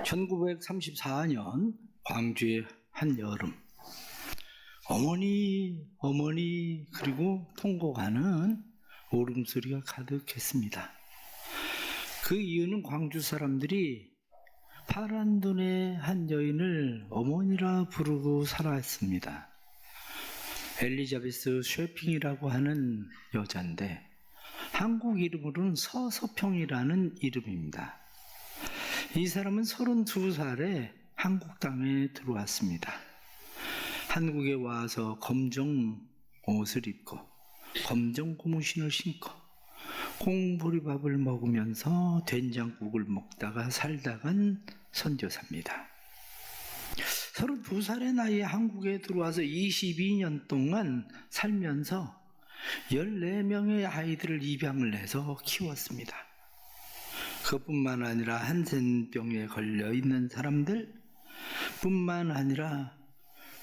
1934년 광주의 한 여름, 어머니 어머니 그리고 통곡하는 울음소리가 가득했습니다. 그 이유는 광주 사람들이 파란 눈의 한 여인을 어머니라 부르고 살아왔습니다. 엘리자베스 쉐핑이라고 하는 여자인데 한국 이름으로는 서서평이라는 이름입니다. 이 사람은 32살에 한국 땅에 들어왔습니다. 한국에 와서 검정 옷을 입고 검정 고무신을 신고 콩보리밥을 먹으면서 된장국을 먹다가 살다간 선교사입니다. 32살의 나이에 한국에 들어와서 22년 동안 살면서 14명의 아이들을 입양을 해서 키웠습니다. 그뿐만 아니라 한센병에 걸려 있는 사람들 뿐만 아니라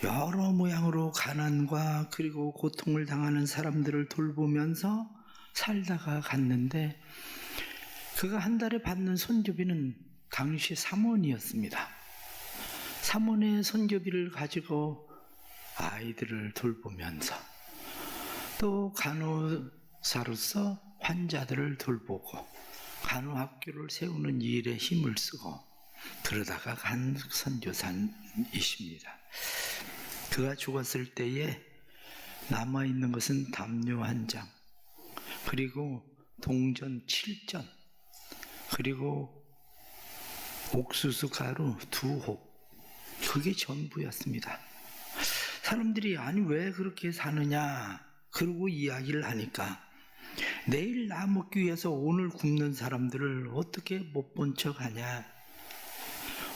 여러 모양으로 가난과 그리고 고통을 당하는 사람들을 돌보면서 살다가 갔는데, 그가 한 달에 받는 선교비는 당시 3원이었습니다. 3원의 선교비를 가지고 아이들을 돌보면서 또 간호사로서 환자들을 돌보고 간호학교를 세우는 일에 힘을 쓰고 그러다가 간 선교사이십니다. 그가 죽었을 때에 남아있는 것은 담요 한 장, 그리고 동전 7전, 그리고 옥수수 가루 2홉, 그게 전부였습니다. 사람들이 아니 왜 그렇게 사느냐 그러고 이야기를 하니까 내일 나 먹기 위해서 오늘 굶는 사람들을 어떻게 못 본 척하냐,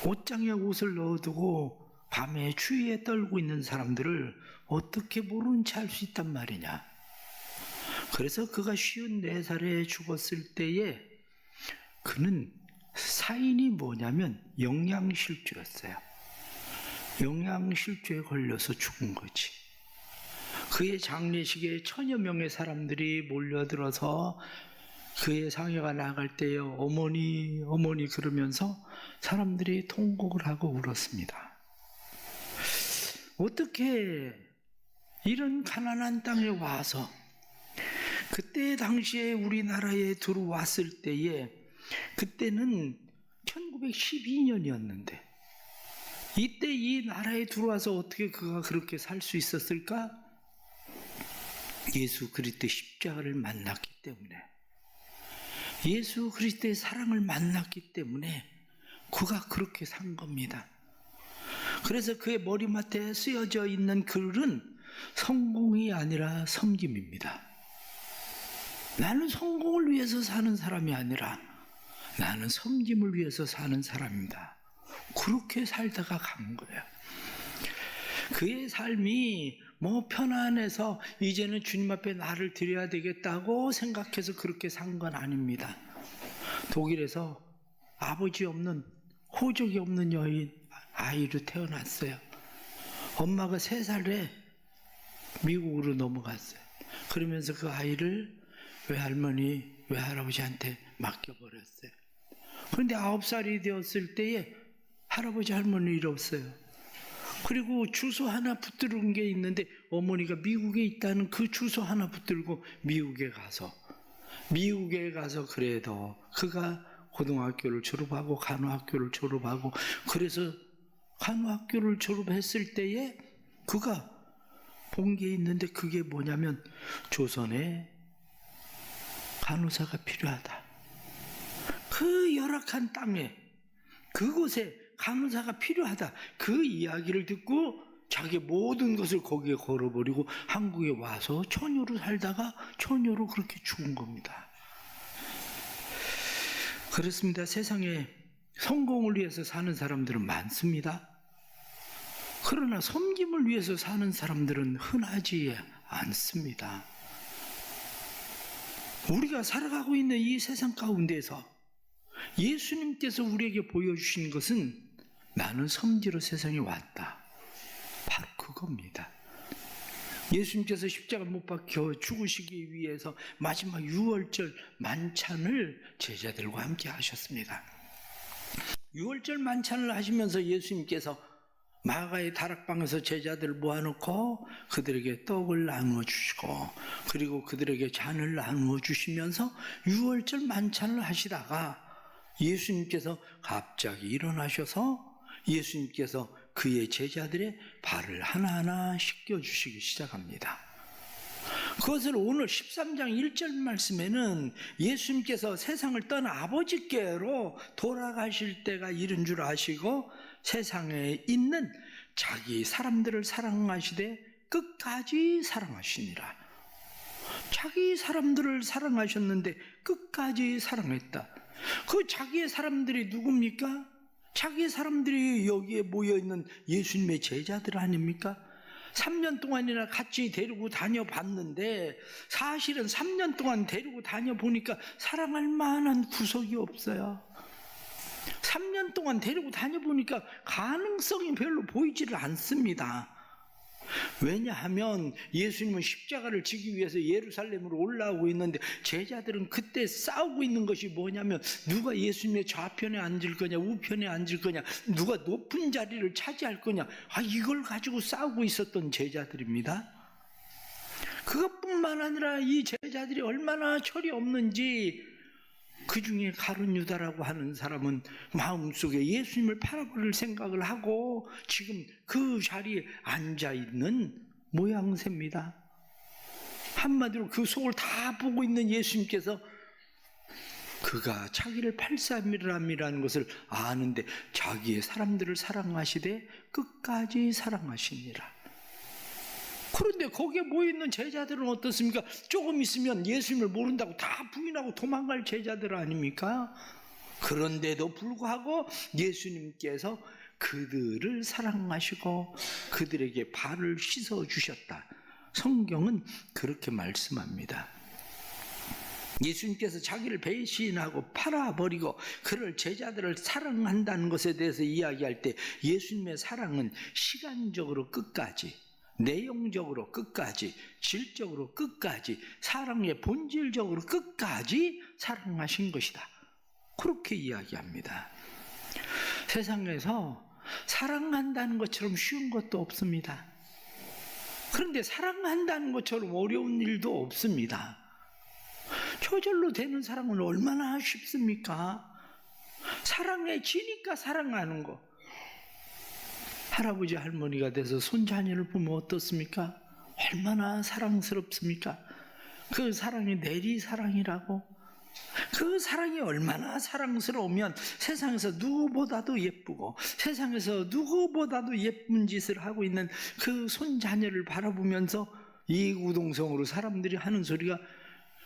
옷장에 옷을 넣어두고 밤에 추위에 떨고 있는 사람들을 어떻게 모른 채 할 수 있단 말이냐. 그래서 그가 54살에 죽었을 때에 그는 사인이 뭐냐면 영양실조였어요. 영양실조에 걸려서 죽은 거지. 그의 장례식에 1000여 명의 사람들이 몰려들어서 그의 상여가 나갈 때에 어머니 어머니 그러면서 사람들이 통곡을 하고 울었습니다. 어떻게 이런 가난한 땅에 와서 그때 당시에 우리나라에 들어왔을 때에, 그때는 1912년이었는데 이때 이 나라에 들어와서 어떻게 그가 그렇게 살 수 있었을까? 예수 그리스도의 십자가를 만났기 때문에, 예수 그리스도의 사랑을 만났기 때문에 그가 그렇게 산 겁니다. 그래서 그의 머리맡에 쓰여져 있는 글은 성공이 아니라 섬김입니다. 나는 성공을 위해서 사는 사람이 아니라 나는 섬김을 위해서 사는 사람입니다. 그렇게 살다가 간 거예요. 그의 삶이 편안해서 이제는 주님 앞에 나를 드려야 되겠다고 생각해서 그렇게 산 건 아닙니다. 독일에서 아버지 없는, 호적이 없는 여인 아이로 태어났어요. 엄마가 3살에 미국으로 넘어갔어요. 그러면서 그 아이를 외할머니, 외할아버지한테 맡겨버렸어요. 그런데 9살이 되었을 때에 할아버지 할머니를 없어요. 그리고 주소 하나 붙들은 게 있는데 어머니가 미국에 있다는 그 주소 하나 붙들고 미국에 가서 그래도 그가 고등학교를 졸업하고 간호학교를 졸업하고, 그래서 간호학교를 졸업했을 때에 그가 본 게 있는데 그게 뭐냐면 조선에 간호사가 필요하다. 그 열악한 땅에 그곳에 간호사가 필요하다. 그 이야기를 듣고 자기 모든 것을 거기에 걸어버리고 한국에 와서 처녀로 살다가 처녀로 그렇게 죽은 겁니다. 그렇습니다. 세상에 성공을 위해서 사는 사람들은 많습니다. 그러나 섬김을 위해서 사는 사람들은 흔하지 않습니다. 우리가 살아가고 있는 이 세상 가운데서 예수님께서 우리에게 보여주신 것은 나는 섬기러 세상에 왔다. 바로 그겁니다. 예수님께서 십자가 못 박혀 죽으시기 위해서 마지막 유월절 만찬을 제자들과 함께 하셨습니다. 유월절 만찬을 하시면서 예수님께서 마가의 다락방에서 제자들을 모아놓고 그들에게 떡을 나누어 주시고 그리고 그들에게 잔을 나누어 주시면서 유월절 만찬을 하시다가 예수님께서 갑자기 일어나셔서 예수님께서 그의 제자들의 발을 하나하나 씻겨주시기 시작합니다. 그것을 오늘 13장 1절 말씀에는 예수님께서 세상을 떠나 아버지께로 돌아가실 때가 이른 줄 아시고 세상에 있는 자기 사람들을 사랑하시되 끝까지 사랑하시니라. 자기 사람들을 사랑하셨는데 끝까지 사랑했다. 그 자기의 사람들이 누굽니까? 자기의 사람들이 여기에 모여있는 예수님의 제자들 아닙니까? 3년 동안이나 같이 데리고 다녀봤는데 사실은 3년 동안 데리고 다녀보니까 사랑할 만한 구석이 없어요. 3년 동안 데리고 다녀보니까 가능성이 별로 보이지를 않습니다. 왜냐하면 예수님은 십자가를 지기 위해서 예루살렘으로 올라오고 있는데 제자들은 그때 싸우고 있는 것이 뭐냐면 누가 예수님의 좌편에 앉을 거냐 우편에 앉을 거냐 누가 높은 자리를 차지할 거냐 이걸 가지고 싸우고 있었던 제자들입니다. 그것뿐만 아니라 이 제자들이 얼마나 철이 없는지 그 중에 가룟 유다라고 하는 사람은 마음속에 예수님을 팔아버릴 생각을 하고 지금 그 자리에 앉아있는 모양새입니다. 한마디로 그 속을 다 보고 있는 예수님께서 그가 자기를 팔 사람이라는 것을 아는데 자기의 사람들을 사랑하시되 끝까지 사랑하시니라. 그런데 거기에 모여있는 제자들은 어떻습니까? 조금 있으면 예수님을 모른다고 다 부인하고 도망갈 제자들 아닙니까? 그런데도 불구하고 예수님께서 그들을 사랑하시고 그들에게 발을 씻어주셨다. 성경은 그렇게 말씀합니다. 예수님께서 자기를 배신하고 팔아버리고 그를 제자들을 사랑한다는 것에 대해서 이야기할 때 예수님의 사랑은 시간적으로 끝까지 내용적으로 끝까지, 질적으로 끝까지, 사랑의 본질적으로 끝까지 사랑하신 것이다. 그렇게 이야기합니다. 세상에서 사랑한다는 것처럼 쉬운 것도 없습니다. 그런데 사랑한다는 것처럼 어려운 일도 없습니다. 저절로 되는 사랑은 얼마나 쉽습니까? 사랑해지니까 사랑하는 거. 할아버지 할머니가 돼서 손자녀를 보면 어떻습니까? 얼마나 사랑스럽습니까? 그 사랑이 내리사랑이라고. 그 사랑이 얼마나 사랑스러우면 세상에서 누구보다도 예쁘고 세상에서 누구보다도 예쁜 짓을 하고 있는 그 손자녀를 바라보면서 이구동성으로 사람들이 하는 소리가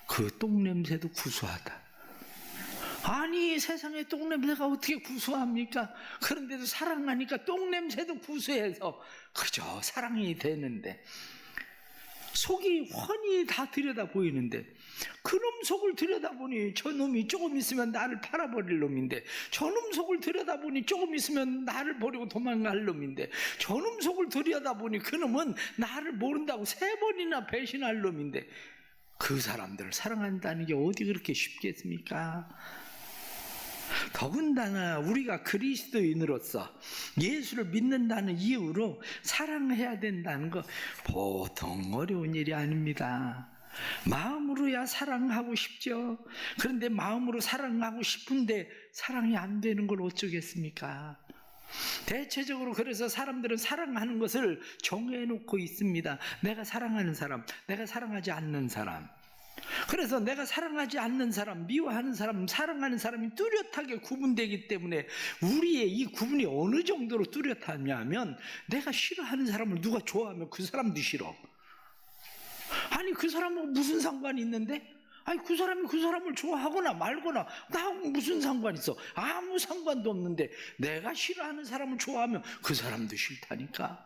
그 똥냄새도 구수하다. 아니 세상에 똥냄새가 어떻게 구수합니까? 그런데도 사랑하니까 똥냄새도 구수해서 그저 사랑이 되는데 속이 훤히 다 들여다 보이는데 그놈 속을 들여다보니 저놈이 조금 있으면 나를 팔아버릴 놈인데 저놈 속을 들여다보니 조금 있으면 나를 버리고 도망갈 놈인데 저놈 속을 들여다보니 그놈은 나를 모른다고 3번이나 배신할 놈인데 그 사람들을 사랑한다는 게 어디 그렇게 쉽겠습니까? 더군다나 우리가 그리스도인으로서 예수를 믿는다는 이유로 사랑해야 된다는 거 보통 어려운 일이 아닙니다. 마음으로야 사랑하고 싶죠. 그런데 마음으로 사랑하고 싶은데 사랑이 안 되는 걸 어쩌겠습니까? 대체적으로 그래서 사람들은 사랑하는 것을 정해놓고 있습니다. 내가 사랑하는 사람, 내가 사랑하지 않는 사람. 그래서 내가 사랑하지 않는 사람, 미워하는 사람, 사랑하는 사람이 뚜렷하게 구분되기 때문에 우리의 이 구분이 어느 정도로 뚜렷하냐면 내가 싫어하는 사람을 누가 좋아하면 그 사람도 싫어. 아니 그 사람하고 무슨 상관이 있는데? 아니 그 사람이 그 사람을 좋아하거나 말거나 나하고 무슨 상관이 있어? 아무 상관도 없는데 내가 싫어하는 사람을 좋아하면 그 사람도 싫다니까.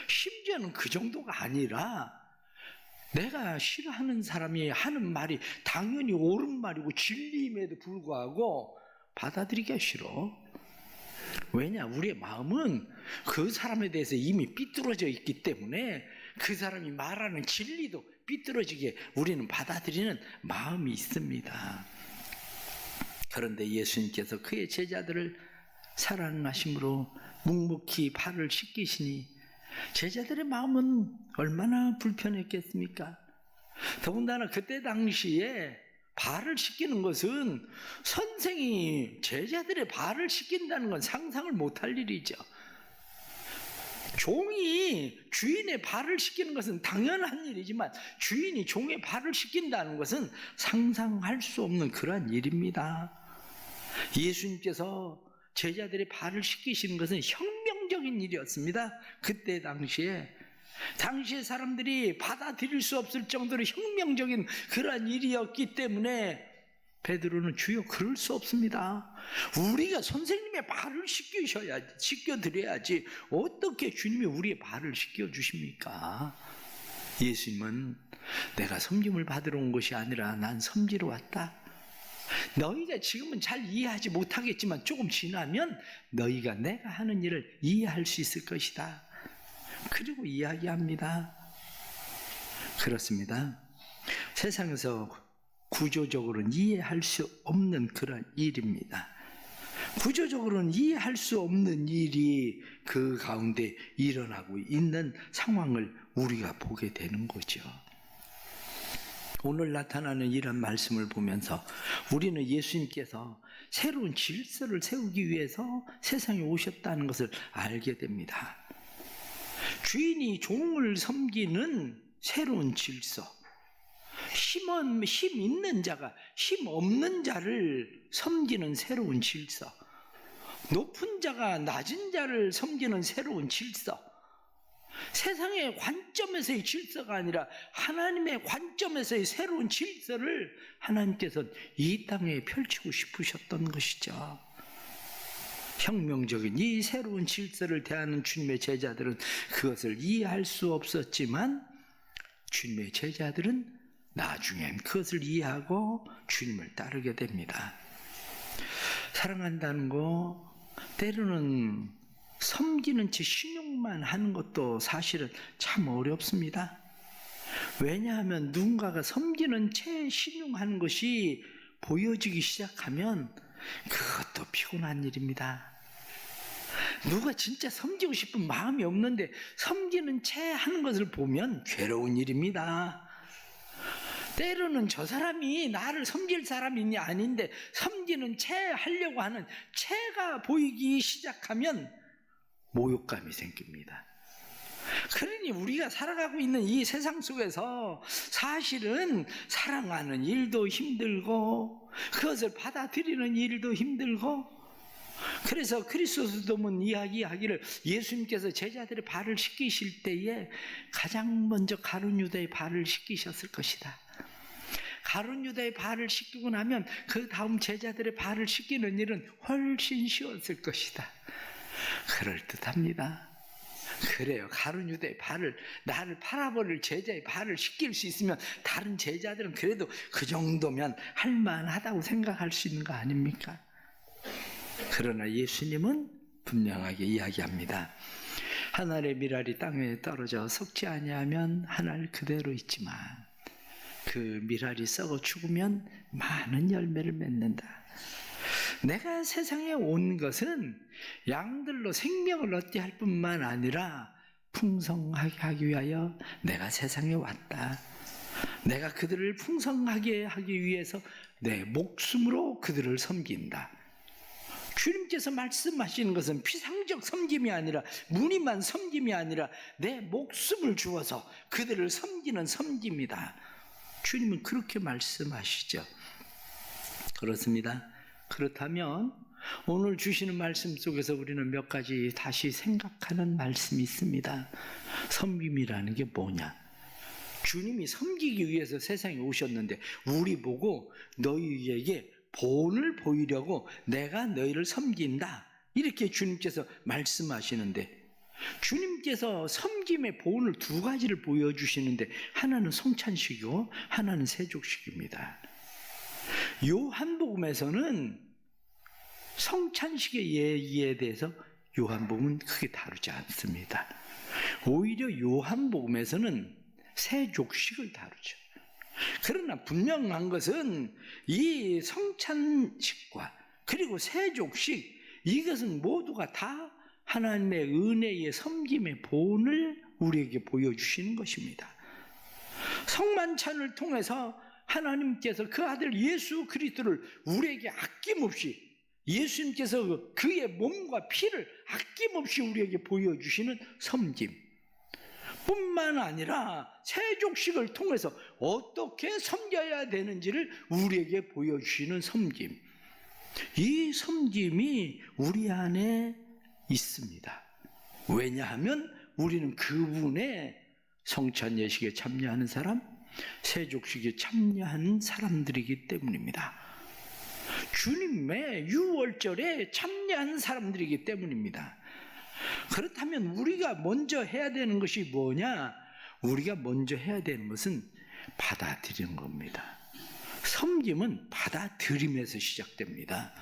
심지어는 그 정도가 아니라 내가 싫어하는 사람이 하는 말이 당연히 옳은 말이고 진리임에도 불구하고 받아들이기가 싫어. 왜냐? 우리의 마음은 그 사람에 대해서 이미 삐뚤어져 있기 때문에 그 사람이 말하는 진리도 삐뚤어지게 우리는 받아들이는 마음이 있습니다. 그런데 예수님께서 그의 제자들을 사랑하심으로 묵묵히 발을 씻기시니 제자들의 마음은 얼마나 불편했겠습니까? 더군다나 그때 당시에 발을 씻기는 것은 선생이 제자들의 발을 씻긴다는 건 상상을 못할 일이죠. 종이 주인의 발을 씻기는 것은 당연한 일이지만 주인이 종의 발을 씻긴다는 것은 상상할 수 없는 그러한 일입니다. 예수님께서 제자들의 발을 씻기시는 것은 혁명적인 일이었습니다. 그때 당시에 사람들이 받아들일 수 없을 정도로 혁명적인 그러한 일이었기 때문에 베드로는 주여 그럴 수 없습니다. 우리가 선생님의 발을 씻겨드려야지 어떻게 주님이 우리의 발을 씻겨주십니까? 예수님은 내가 섬김을 받으러 온 것이 아니라 난 섬기러 왔다. 너희가 지금은 잘 이해하지 못하겠지만 조금 지나면 너희가 내가 하는 일을 이해할 수 있을 것이다. 그리고 이야기합니다. 그렇습니다. 세상에서 구조적으로는 이해할 수 없는 그런 일입니다. 구조적으로는 이해할 수 없는 일이 그 가운데 일어나고 있는 상황을 우리가 보게 되는 거죠. 오늘 나타나는 이런 말씀을 보면서 우리는 예수님께서 새로운 질서를 세우기 위해서 세상에 오셨다는 것을 알게 됩니다. 주인이 종을 섬기는 새로운 질서, 힘 있는 자가 힘 없는 자를 섬기는 새로운 질서, 높은 자가 낮은 자를 섬기는 새로운 질서, 세상의 관점에서의 질서가 아니라 하나님의 관점에서의 새로운 질서를 하나님께서 이 땅에 펼치고 싶으셨던 것이죠. 혁명적인 이 새로운 질서를 대하는 주님의 제자들은 그것을 이해할 수 없었지만 주님의 제자들은 나중엔 그것을 이해하고 주님을 따르게 됩니다. 사랑한다는 거 때로는 섬기는 채 신용만 하는 것도 사실은 참 어렵습니다. 왜냐하면 누군가가 섬기는 채 신용하는 것이 보여지기 시작하면 그것도 피곤한 일입니다. 누가 진짜 섬기고 싶은 마음이 없는데 섬기는 채 하는 것을 보면 괴로운 일입니다. 때로는 저 사람이 나를 섬길 사람이 아닌데 섬기는 채 하려고 하는 채가 보이기 시작하면 모욕감이 생깁니다. 그러니 우리가 살아가고 있는 이 세상 속에서 사실은 사랑하는 일도 힘들고 그것을 받아들이는 일도 힘들고, 그래서 그리스도서도문 이야기하기를 예수님께서 제자들의 발을 씻기실 때에 가장 먼저 가룟 유다의 발을 씻기셨을 것이다. 가룟 유다의 발을 씻기고 나면 그 다음 제자들의 발을 씻기는 일은 훨씬 쉬웠을 것이다. 그럴듯합니다. 그래요. 가룟 유다의 발을, 나를 팔아버릴 제자의 발을 씻길 수 있으면 다른 제자들은 그래도 그 정도면 할만하다고 생각할 수 있는 거 아닙니까? 그러나 예수님은 분명하게 이야기합니다. 한 알의 밀알이 땅에 떨어져 썩지 아니하면 한 알 그대로 있지만 그 밀알이 썩어 죽으면 많은 열매를 맺는다. 내가 세상에 온 것은 양들로 생명을 얻게 할 뿐만 아니라 풍성하게 하기 위하여 내가 세상에 왔다. 내가 그들을 풍성하게 하기 위해서 내 목숨으로 그들을 섬긴다. 주님께서 말씀하시는 것은 피상적 섬김이 아니라 무늬만 섬김이 아니라 내 목숨을 주어서 그들을 섬기는 섬김이다. 주님은 그렇게 말씀하시죠. 그렇습니다. 그렇다면 오늘 주시는 말씀 속에서 우리는 몇 가지 다시 생각하는 말씀이 있습니다. 섬김이라는 게 뭐냐? 주님이 섬기기 위해서 세상에 오셨는데 우리 보고 너희에게 본을 보이려고 내가 너희를 섬긴다, 이렇게 주님께서 말씀하시는데, 주님께서 섬김의 본을 두 가지를 보여주시는데 하나는 성찬식이고 하나는 세족식입니다. 요한복음에서는 성찬식의 예의에 대해서 요한복음은 크게 다루지 않습니다. 오히려 요한복음에서는 세족식을 다루죠. 그러나 분명한 것은 이 성찬식과 그리고 세족식, 이것은 모두가 다 하나님의 은혜의 섬김의 본을 우리에게 보여주시는 것입니다. 성만찬을 통해서 하나님께서 그 아들 예수 그리스도를 우리에게 아낌없이, 예수님께서 그의 몸과 피를 아낌없이 우리에게 보여주시는 섬김 뿐만 아니라 세족식을 통해서 어떻게 섬겨야 되는지를 우리에게 보여주시는 섬김, 이 섬김이 우리 안에 있습니다. 왜냐하면 우리는 그분의 성찬 예식에 참여하는 사람, 세족식에 참여하는 사람들이기 때문입니다. 주님의 유월절에 참여하는 사람들이기 때문입니다. 그렇다면 우리가 먼저 해야 되는 것이 뭐냐? 우리가 먼저 해야 되는 것은 받아들이는 겁니다. 섬김은 받아들임에서 시작됩니다.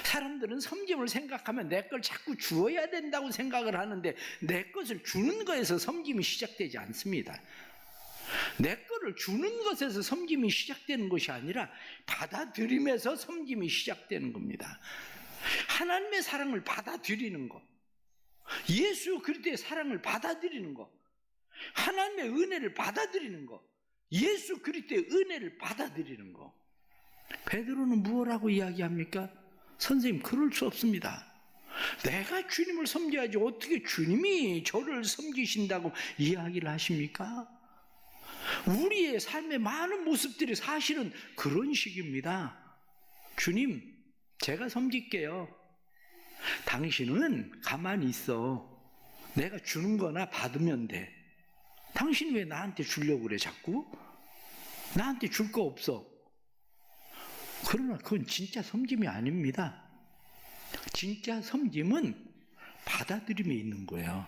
사람들은 섬김을 생각하면 내 걸 자꾸 주어야 된다고 생각을 하는데, 내 것을 주는 것에서 섬김이 시작되지 않습니다. 내 거를 주는 것에서 섬김이 시작되는 것이 아니라 받아들임에서 섬김이 시작되는 겁니다. 하나님의 사랑을 받아들이는 것, 예수 그리스도의 사랑을 받아들이는 것, 하나님의 은혜를 받아들이는 것, 예수 그리스도의 은혜를 받아들이는 것. 베드로는 무엇라고 이야기합니까? 선생님, 그럴 수 없습니다. 내가 주님을 섬겨야지 어떻게 주님이 저를 섬기신다고 이야기를 하십니까? 우리의 삶의 많은 모습들이 사실은 그런 식입니다. 주님, 제가 섬길게요. 당신은 가만히 있어. 내가 주는 거나 받으면 돼. 당신 왜 나한테 주려고 그래 자꾸? 나한테 줄 거 없어. 그러나 그건 진짜 섬김이 아닙니다. 진짜 섬김은 받아들임에 있는 거예요.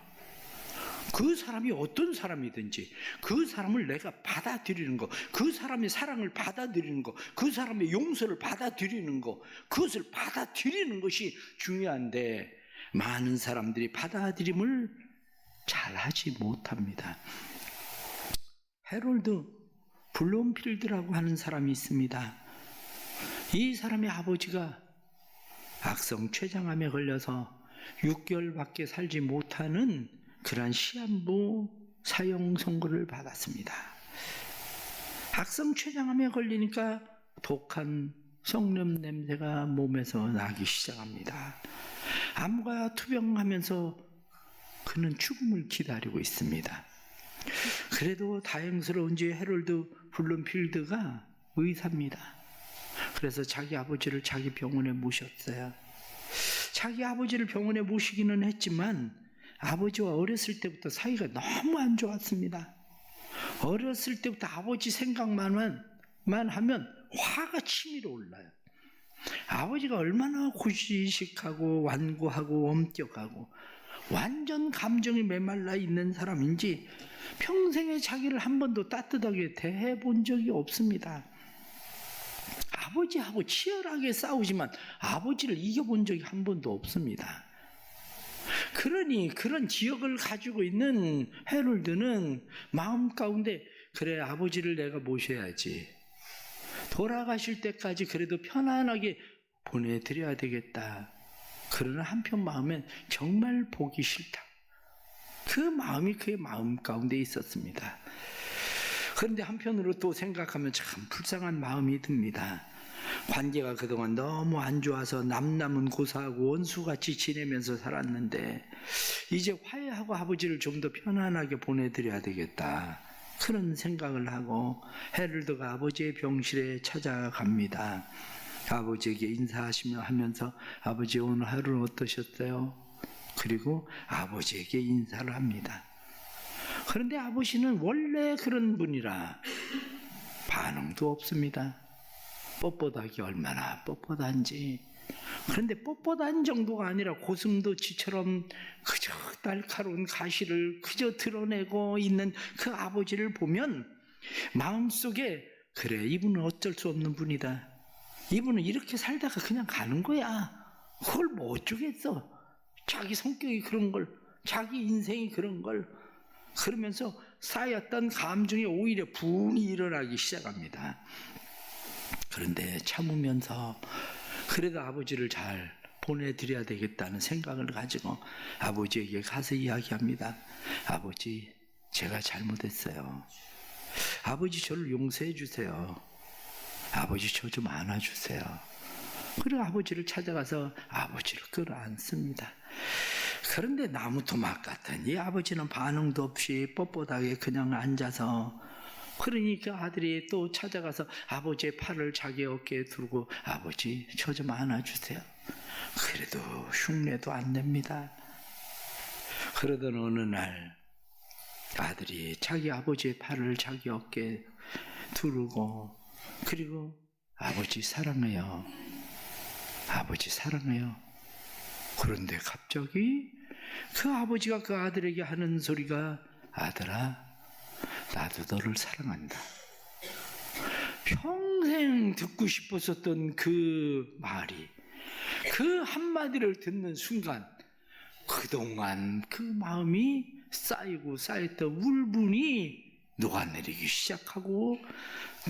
그 사람이 어떤 사람이든지 그 사람을 내가 받아들이는 것, 그 사람의 사랑을 받아들이는 것, 그 사람의 용서를 받아들이는 것, 그것을 받아들이는 것이 중요한데, 많은 사람들이 받아들임을 잘하지 못합니다. 해롤드 블롬필드라고 하는 사람이 있습니다. 이 사람의 아버지가 악성 췌장암에 걸려서 6개월밖에 살지 못하는 그러한 시한부 사형 선고를 받았습니다. 악성 췌장암에 걸리니까 독한 성냄 냄새가 몸에서 나기 시작합니다. 암과 투병하면서 그는 죽음을 기다리고 있습니다. 그래도 다행스러운지 해롤드 블룸필드가 의사입니다. 그래서 자기 아버지를 자기 병원에 모셨어요. 자기 아버지를 병원에 모시기는 했지만 아버지와 어렸을 때부터 사이가 너무 안 좋았습니다. 어렸을 때부터 아버지 생각만 하면 화가 치밀어 올라요. 아버지가 얼마나 고지식하고 완고하고 엄격하고 완전 감정이 메말라 있는 사람인지 평생에 자기를 한 번도 따뜻하게 대해본 적이 없습니다. 아버지하고 치열하게 싸우지만 아버지를 이겨본 적이 한 번도 없습니다. 그러니 그런 지역을 가지고 있는 해롤드는 마음 가운데, 그래, 아버지를 내가 모셔야지, 돌아가실 때까지 그래도 편안하게 보내드려야 되겠다. 그러나 한편 마음엔 정말 보기 싫다. 그 마음이 그의 마음 가운데 있었습니다. 그런데 한편으로 또 생각하면 참 불쌍한 마음이 듭니다. 관계가 그동안 너무 안 좋아서 남남은 고사하고 원수같이 지내면서 살았는데 이제 화해하고 아버지를 좀 더 편안하게 보내드려야 되겠다, 그런 생각을 하고 해롤드가 아버지의 병실에 찾아갑니다. 아버지에게 인사하시며 하면서 아버지 오늘 하루는 어떠셨어요? 그리고 아버지에게 인사를 합니다. 그런데 아버지는 원래 그런 분이라 반응도 없습니다. 뻣뻣하기 얼마나 뻣뻣한지. 그런데 뻣뻣한 정도가 아니라 고슴도치처럼 그저 날카로운 가시를 그저 드러내고 있는 그 아버지를 보면 마음속에, 그래, 이분은 어쩔 수 없는 분이다. 이분은 이렇게 살다가 그냥 가는 거야. 그걸 뭐 어쩌겠어. 자기 성격이 그런 걸, 자기 인생이 그런 걸. 그러면서 쌓였던 감정이 오히려 분이 일어나기 시작합니다. 그런데 참으면서 그래도 아버지를 잘 보내드려야 되겠다는 생각을 가지고 아버지에게 가서 이야기합니다. 아버지, 제가 잘못했어요. 아버지, 저를 용서해 주세요. 아버지, 저 좀 안아주세요. 그리고 아버지를 찾아가서 아버지를 끌어안습니다. 그런데 나무토막 같은 이 아버지는 반응도 없이 뻣뻣하게 그냥 앉아서, 그러니까 아들이 또 찾아가서 아버지의 팔을 자기 어깨에 두고 아버지, 저 좀 안아주세요. 그래도 흉내도 안 냅니다. 그러던 어느 날 아들이 자기 아버지의 팔을 자기 어깨에 두르고, 그리고 아버지 사랑해요. 아버지 사랑해요. 그런데 갑자기 그 아버지가 그 아들에게 하는 소리가, 아들아, 나도 너를 사랑한다. 평생 듣고 싶었었던 그 말이, 그 한마디를 듣는 순간 그동안 그 마음이 쌓이고 쌓였던 울분이 녹아내리기 시작하고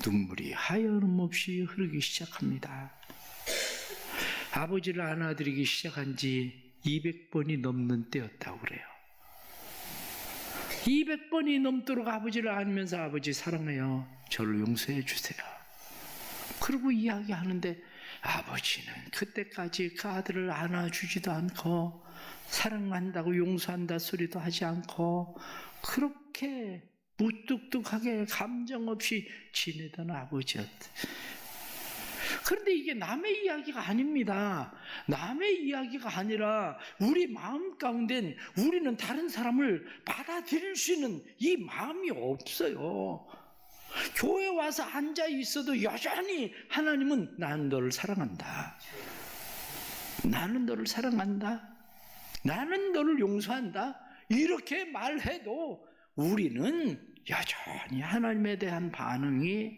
눈물이 하염없이 흐르기 시작합니다. 아버지를 안아드리기 시작한 지 200번이 넘는 때였다고 그래요. 200번이 넘도록 아버지를 안으면서 아버지 사랑해요. 저를 용서해 주세요. 그러고 이야기하는데 아버지는 그때까지 그 아들을 안아주지도 않고 사랑한다고 용서한다 소리도 하지 않고 그렇게 무뚝뚝하게 감정 없이 지내던 아버지였다. 그런데 이게 남의 이야기가 아닙니다. 남의 이야기가 아니라 우리 마음 가운데는 우리는 다른 사람을 받아들일 수 있는 이 마음이 없어요. 교회 와서 앉아 있어도 여전히 하나님은 나는 너를 사랑한다. 나는 너를 사랑한다. 나는 너를 용서한다. 이렇게 말해도 우리는 여전히 하나님에 대한 반응이,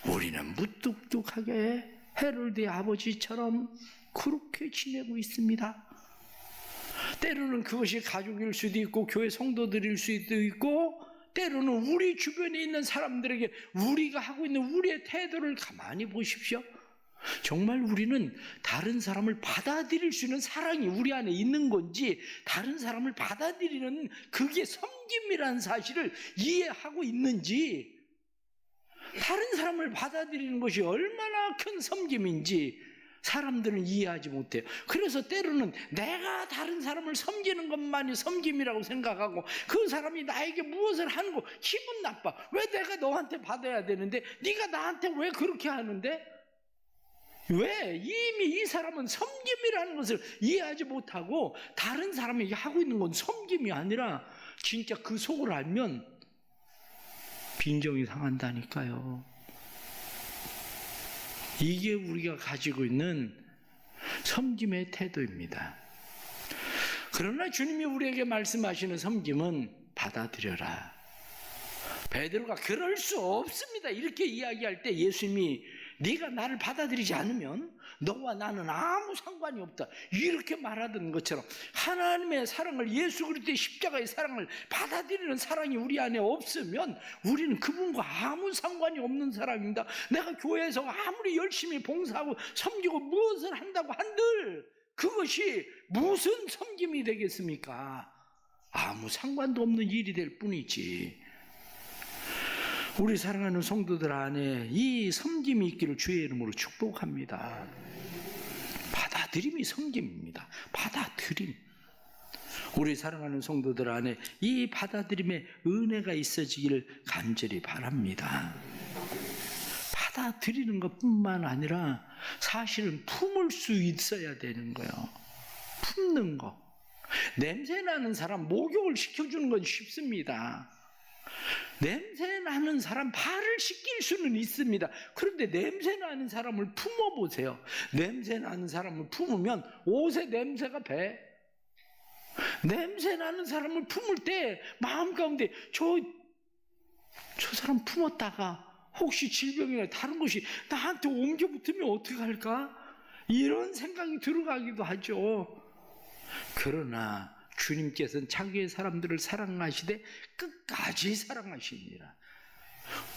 우리는 무뚝뚝하게 헤롯의 아버지처럼 그렇게 지내고 있습니다. 때로는 그것이 가족일 수도 있고 교회 성도들일 수도 있고, 때로는 우리 주변에 있는 사람들에게 우리가 하고 있는 우리의 태도를 가만히 보십시오. 정말 우리는 다른 사람을 받아들일 수 있는 사랑이 우리 안에 있는 건지, 다른 사람을 받아들이는 그게 섬김이라는 사실을 이해하고 있는지, 다른 사람을 받아들이는 것이 얼마나 큰 섬김인지 사람들은 이해하지 못해요. 그래서 때로는 내가 다른 사람을 섬기는 것만이 섬김이라고 생각하고, 그 사람이 나에게 무엇을 하는 거 기분 나빠. 왜 내가 너한테 받아야 되는데 네가 나한테 왜 그렇게 하는데? 왜? 이미 이 사람은 섬김이라는 것을 이해하지 못하고 다른 사람에게 하고 있는 건 섬김이 아니라 진짜 그 속을 알면 빈정이 상한다니까요. 이게 우리가 가지고 있는 섬김의 태도입니다. 그러나 주님이 우리에게 말씀하시는 섬김은 받아들여라. 베드로가 그럴 수 없습니다 이렇게 이야기할 때 예수님이 네가 나를 받아들이지 않으면 너와 나는 아무 상관이 없다 이렇게 말하던 것처럼, 하나님의 사랑을, 예수 그리스도의 십자가의 사랑을 받아들이는 사랑이 우리 안에 없으면 우리는 그분과 아무 상관이 없는 사람입니다. 내가 교회에서 아무리 열심히 봉사하고 섬기고 무엇을 한다고 한들 그것이 무슨 섬김이 되겠습니까? 아무 상관도 없는 일이 될 뿐이지. 우리 사랑하는 성도들 안에 이 섬김이 있기를 주의 이름으로 축복합니다. 받아들임이 섬김입니다. 받아들임. 우리 사랑하는 성도들 안에 이 받아들임의 은혜가 있어지기를 간절히 바랍니다. 받아들이는 것뿐만 아니라 사실은 품을 수 있어야 되는 거예요. 품는 거. 냄새나는 사람 목욕을 시켜주는 건 쉽습니다. 냄새나는 사람 발을 씻길 수는 있습니다. 그런데 냄새나는 사람을 품어보세요. 냄새나는 사람을 품으면 옷에 냄새가 배. 냄새나는 사람을 품을 때 마음 가운데 저 사람 품었다가 혹시 질병이나 다른 것이 나한테 옮겨 붙으면 어떡할까? 이런 생각이 들어가기도 하죠. 그러나 주님께서는 자기의 사람들을 사랑하시되 끝까지 사랑하시니라.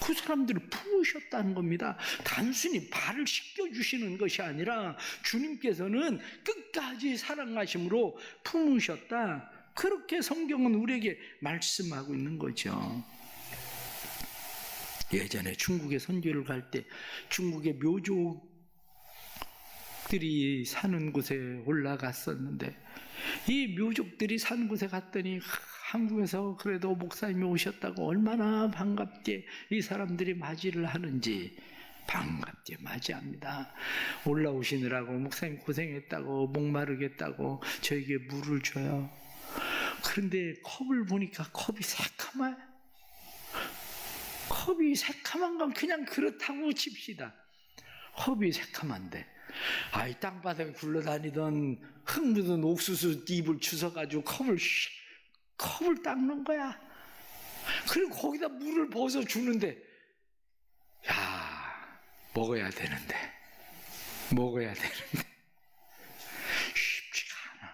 그 사람들을 품으셨다는 겁니다. 단순히 발을 씻겨주시는 것이 아니라 주님께서는 끝까지 사랑하심으로 품으셨다. 그렇게 성경은 우리에게 말씀하고 있는 거죠. 예전에 중국에 선교를 갈 때 중국의 묘족들이 사는 곳에 올라갔었는데, 이 묘족들이 사는 곳에 갔더니 한국에서 그래도 목사님이 오셨다고 얼마나 반갑게 이 사람들이 맞이를 하는지, 반갑게 맞이합니다. 올라오시느라고 목사님 고생했다고, 목마르겠다고 저에게 물을 줘요. 그런데 컵을 보니까 컵이 새카마요. 컵이 새카만 건 그냥 그렇다고 칩시다. 컵이 새카만데, 아이 땅바닥에 굴러다니던 흙 묻은 옥수수 잎을 주워가지고 컵을 닦는 거야. 그리고 거기다 물을 부어서 주는데, 야, 먹어야 되는데 쉽지가 않아.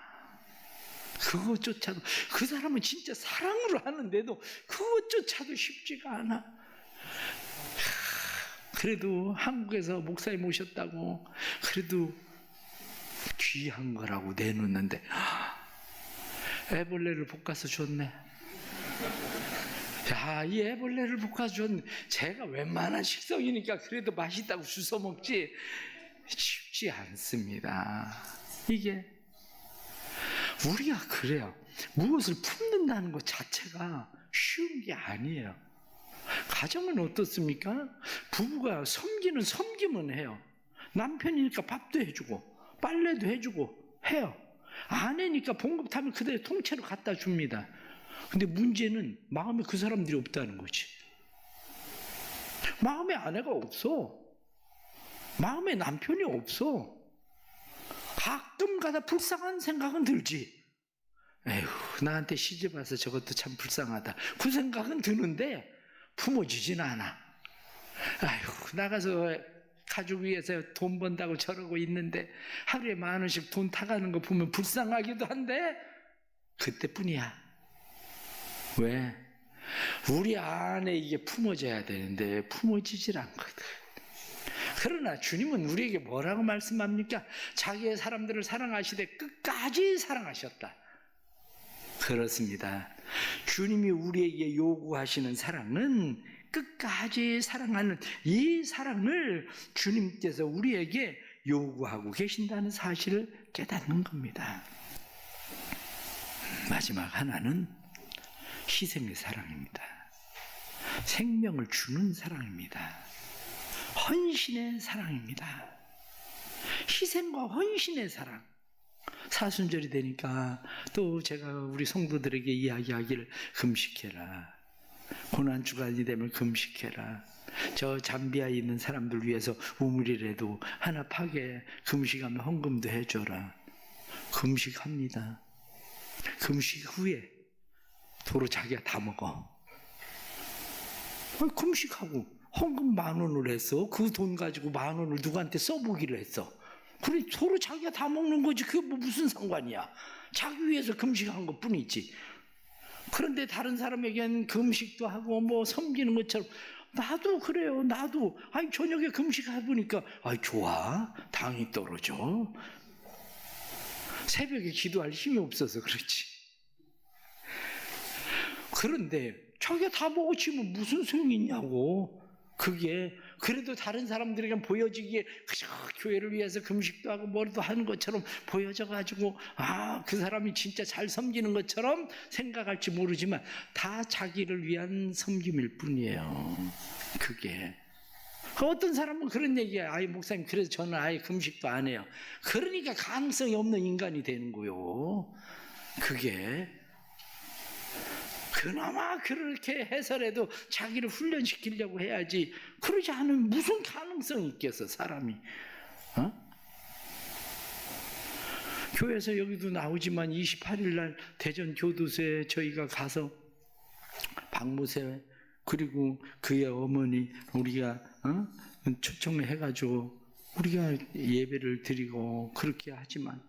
그것조차도, 그 사람은 진짜 사랑으로 하는데도 그것조차도 쉽지가 않아. 그래도 한국에서 목사님 오셨다고 그래도 귀한 거라고 내놓는데, 애벌레를 볶아서 줬네. 야, 이 애벌레를 볶아서 줬네. 제가 웬만한 식성이니까 그래도 맛있다고 주워 먹지 쉽지 않습니다. 이게 우리가 그래요. 무엇을 품는다는 것 자체가 쉬운 게 아니에요. 가정은 어떻습니까? 부부가 섬기면 해요. 남편이니까 밥도 해주고 빨래도 해주고 해요. 아내니까 봉급타면 그대로 통째로 갖다 줍니다. 근데 문제는 마음에 그 사람들이 없다는 거지. 마음에 아내가 없어. 마음에 남편이 없어. 가끔 가다 불쌍한 생각은 들지. 에휴, 나한테 시집 와서 저것도 참 불쌍하다, 그 생각은 드는데 품어주진 않아. 아휴, 나가서 가족 위해서 돈 번다고 저러고 있는데 하루에 10,000원씩 돈 타가는 거 보면 불쌍하기도 한데 그때뿐이야. 왜? 우리 안에 이게 품어져야 되는데 품어지질 않거든. 그러나 주님은 우리에게 뭐라고 말씀합니까? 자기의 사람들을 사랑하시되 끝까지 사랑하셨다. 그렇습니다. 주님이 우리에게 요구하시는 사랑은 끝까지 사랑하는 이 사랑을 주님께서 우리에게 요구하고 계신다는 사실을 깨닫는 겁니다. 마지막 하나는 희생의 사랑입니다. 생명을 주는 사랑입니다. 헌신의 사랑입니다. 희생과 헌신의 사랑. 사순절이 되니까 또 제가 우리 성도들에게 이야기하기를, 금식해라. 고난주간이 되면 금식해라. 저 잠비아에 있는 사람들 위해서 우물이라도 하나 파게 금식하면 헌금도 해줘라. 금식합니다. 금식 후에 도로 자기가 다 먹어. 금식하고 헌금 10,000원을 했어. 그 돈 가지고 10,000원을 누구한테 써보기로 했어. 그래, 서로 자기가 다 먹는 거지. 그게 뭐 무슨 상관이야. 자기 위해서 금식한 것 뿐이지. 그런데 다른 사람에겐 금식도 하고 뭐 섬기는 것처럼, 나도 그래요. 나도 아니 저녁에 금식해보니까 아이 좋아, 당이 떨어져. 새벽에 기도할 힘이 없어서 그렇지. 그런데 자기가 다 먹어치면 무슨 소용이 있냐고. 그게 그래도 다른 사람들에게 보여지기에 그저 교회를 위해서 금식도 하고 뭐도 하는 것처럼 보여져가지고, 아, 그 사람이 진짜 잘 섬기는 것처럼 생각할지 모르지만 다 자기를 위한 섬김일 뿐이에요. 그게 어떤 사람은 그런 얘기야. 아이 목사님, 그래서 저는 아예 금식도 안 해요. 그러니까 가능성이 없는 인간이 되는 거요. 그게 그나마 그렇게 해서라도 자기를 훈련시키려고 해야지. 그러지 않으면 무슨 가능성이 있겠어, 사람이. 교회에서 여기도 나오지만 28일 날 대전 교도소에 저희가 가서 박모세 그리고 그의 어머니 우리가 초청을 해가지고 우리가 예배를 드리고 그렇게 하지만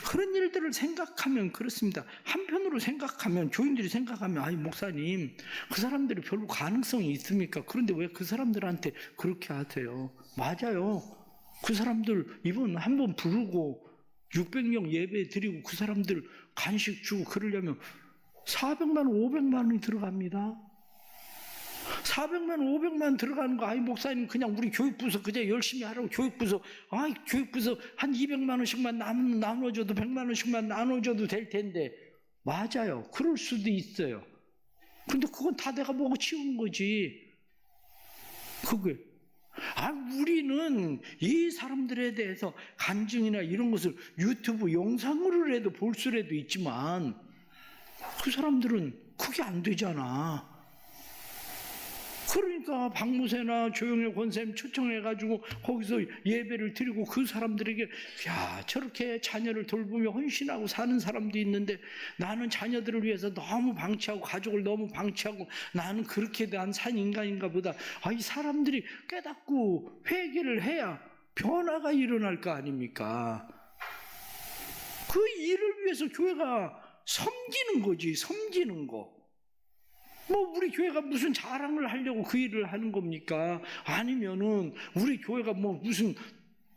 그런 일들을 생각하면 그렇습니다. 한편으로 생각하면, 교인들이 생각하면, 아니 목사님, 그 사람들이 별로 가능성이 있습니까? 그런데 왜 그 사람들한테 그렇게 하세요? 맞아요. 그 사람들 이번 한번 부르고 600명 예배 드리고 그 사람들 간식 주고 그러려면 400만 원, 500만 원이 들어갑니다. 400만 원, 500만 원 들어가는 거, 아이 목사님 그냥 우리 교육부서 그냥 열심히 하라고, 교육부서 교육부서 한 200만 원씩만 나눠줘도 100만 원씩만 나눠줘도 될 텐데. 맞아요. 그럴 수도 있어요. 근데 그건 다 내가 먹어 치운 거지. 그게 우리는 이 사람들에 대해서 간증이나 이런 것을 유튜브 영상으로라도 볼 수라도 있지만 그 사람들은 그게 안 되잖아. 그러니까 박무세나 조영래 권사님 초청해가지고 거기서 예배를 드리고 그 사람들에게, 야, 저렇게 자녀를 돌보며 헌신하고 사는 사람도 있는데 나는 자녀들을 위해서 너무 방치하고 가족을 너무 방치하고 나는 그렇게 대한 산 인간인가 보다. 이 사람들이 깨닫고 회개를 해야 변화가 일어날 거 아닙니까? 그 일을 위해서 교회가 섬기는 거지, 섬기는 거. 우리 교회가 무슨 자랑을 하려고 그 일을 하는 겁니까? 아니면은 우리 교회가 무슨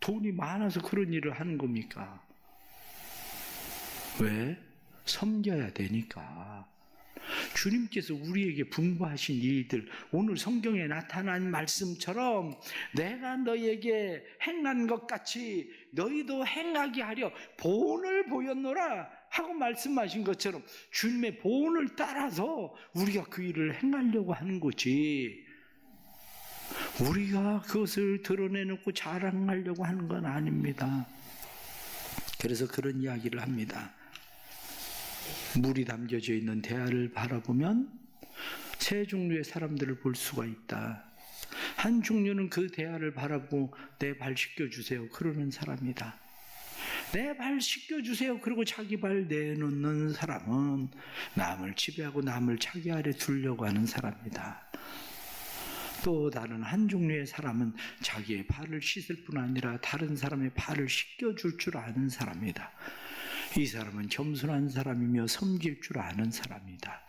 돈이 많아서 그런 일을 하는 겁니까? 왜? 섬겨야 되니까. 주님께서 우리에게 분부하신 일들, 오늘 성경에 나타난 말씀처럼 내가 너희에게 행한 것 같이 너희도 행하게 하려 본을 보였노라 하고 말씀하신 것처럼 주님의 본을 따라서 우리가 그 일을 행하려고 하는 거지, 우리가 그것을 드러내놓고 자랑하려고 하는 건 아닙니다. 그래서 그런 이야기를 합니다. 물이 담겨져 있는 대야를 바라보면 세 종류의 사람들을 볼 수가 있다. 한 종류는 그 대야를 바라보고 내 발 씻겨주세요 그러는 사람이다. 내 발 씻겨주세요 그리고 자기 발 내놓는 사람은 남을 지배하고 남을 자기 아래 두려고 하는 사람이다. 또 다른 한 종류의 사람은 자기의 발을 씻을 뿐 아니라 다른 사람의 발을 씻겨줄 줄 아는 사람이다. 이 사람은 겸손한 사람이며 섬길 줄 아는 사람이다.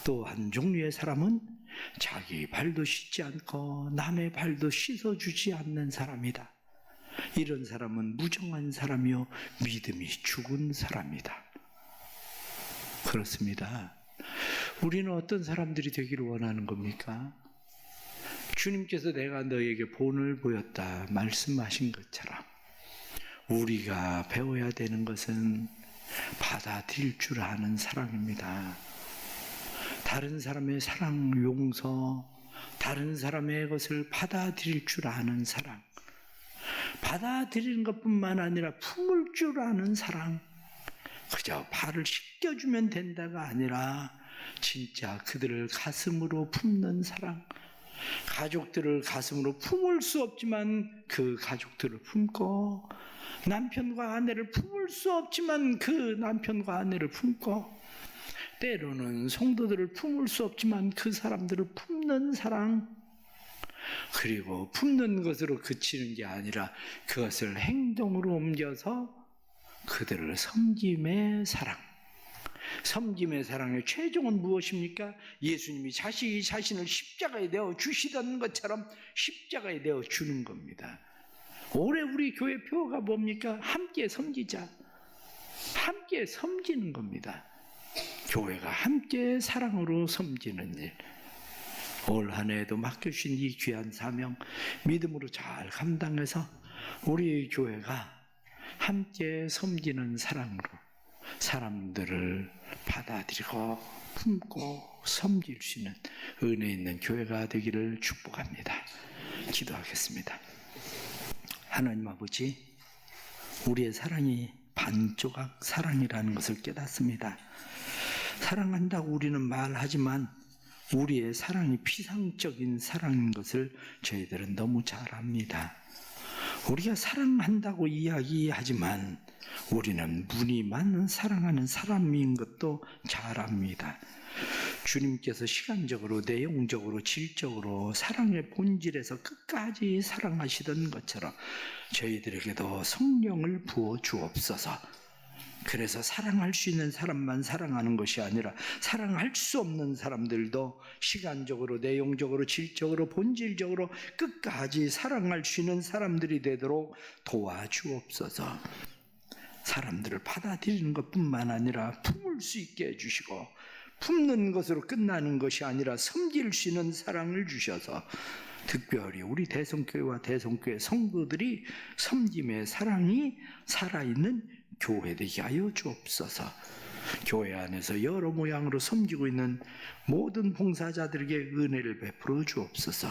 또 한 종류의 사람은 자기 발도 씻지 않고 남의 발도 씻어주지 않는 사람이다. 이런 사람은 무정한 사람이요 믿음이 죽은 사람이다. 그렇습니다. 우리는 어떤 사람들이 되기를 원하는 겁니까? 주님께서 내가 너에게 본을 보였다 말씀하신 것처럼 우리가 배워야 되는 것은 받아들일 줄 아는 사랑입니다. 다른 사람의 사랑, 용서, 다른 사람의 것을 받아들일 줄 아는 사랑, 받아들이는 것뿐만 아니라 품을 줄 아는 사랑, 그저 발을 씻겨주면 된다가 아니라 진짜 그들을 가슴으로 품는 사랑, 가족들을 가슴으로 품을 수 없지만 그 가족들을 품고, 남편과 아내를 품을 수 없지만 그 남편과 아내를 품고, 때로는 성도들을 품을 수 없지만 그 사람들을 품는 사랑, 그리고 품는 것으로 그치는 게 아니라 그것을 행동으로 옮겨서 그들을 섬김의 사랑. 섬김의 사랑의 최종은 무엇입니까? 예수님이 자신을 십자가에 내어 주시던 것처럼 십자가에 내어 주는 겁니다. 올해 우리 교회 표어가 뭡니까? 함께 섬기자. 함께 섬기는 겁니다. 교회가 함께 사랑으로 섬기는 일. 올 한 해에도 맡겨주신 이 귀한 사명 믿음으로 잘 감당해서 우리 교회가 함께 섬기는 사랑으로 사람들을 받아들이고 품고 섬길 수 있는 은혜 있는 교회가 되기를 축복합니다. 기도하겠습니다. 하나님 아버지, 우리의 사랑이 반조각 사랑이라는 것을 깨닫습니다. 사랑한다고 우리는 말하지만 우리의 사랑이 피상적인 사랑인 것을 저희들은 너무 잘 압니다. 우리가 사랑한다고 이야기하지만 우리는 무늬만 사랑하는 사람인 것도 잘 압니다. 주님께서 시간적으로, 내용적으로, 질적으로 사랑의 본질에서 끝까지 사랑하시던 것처럼 저희들에게도 성령을 부어 주옵소서. 그래서 사랑할 수 있는 사람만 사랑하는 것이 아니라 사랑할 수 없는 사람들도 시간적으로, 내용적으로, 질적으로, 본질적으로 끝까지 사랑할 수 있는 사람들이 되도록 도와주옵소서. 사람들을 받아들이는 것뿐만 아니라 품을 수 있게 해주시고, 품는 것으로 끝나는 것이 아니라 섬길 수 있는 사랑을 주셔서 특별히 우리 대성교회와 대성교회 성도들이 섬김의 사랑이 살아있는 교회 되게 하여 주옵소서. 교회 안에서 여러 모양으로 섬기고 있는 모든 봉사자들에게 은혜를 베풀어 주옵소서.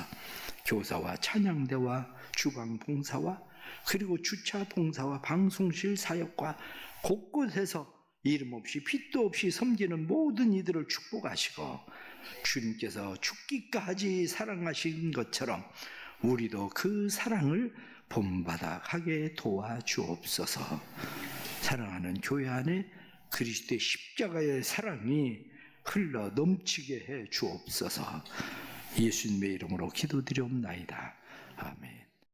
교사와 찬양대와 주방 봉사와 그리고 주차 봉사와 방송실 사역과 곳곳에서 이름 없이 핏도 없이 섬기는 모든 이들을 축복하시고, 주님께서 죽기까지 사랑하신 것처럼 우리도 그 사랑을 본받아가게 도와주옵소서. 사랑하는 교회 안에 그리스도의 십자가의 사랑이 흘러 넘치게 해 주옵소서. 예수님의 이름으로 기도드리옵나이다.